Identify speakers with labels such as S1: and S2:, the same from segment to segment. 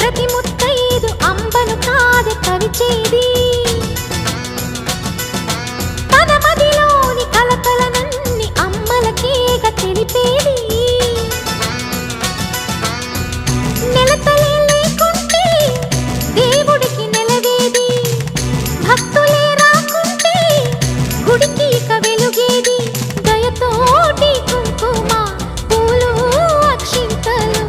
S1: ప్రతి ముత్తైదు అంబను కాదే కవిచేది తన మదిలోని కలకలనన్ని అమ్మలకేగ తెలిపేది నెలతలే లేకుంటే దేవుడికి నెలవేది భక్తులే రాకుంటే గుడికి ఇక వెలుగేది దయతోటి కుంకుమ పూలు అక్షింతలు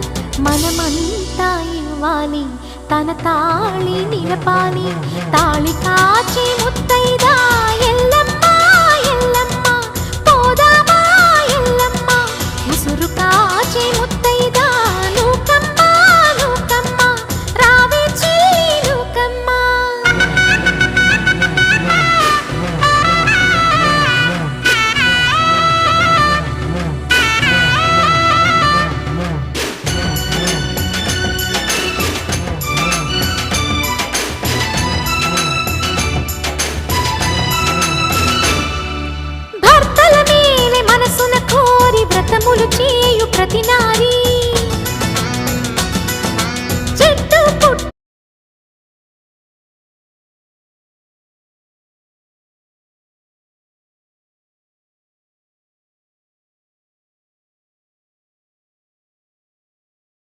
S1: మనమంతా ఇవ్వాలి తన తాళి నిలపాలి తాళి కాచి ముత్తైదా ఎల్లమ్మ ఎల్లమ్మ పోదామా ఎల్లమ్మ ముసురు కాచి ముత్తైదా నూకమ్మ నూకమ్మ రావే చెల్లి నూకమ్మ భర్తల మేలే మనసున కోరి వ్రతములు చేయు ప్రతి నారీ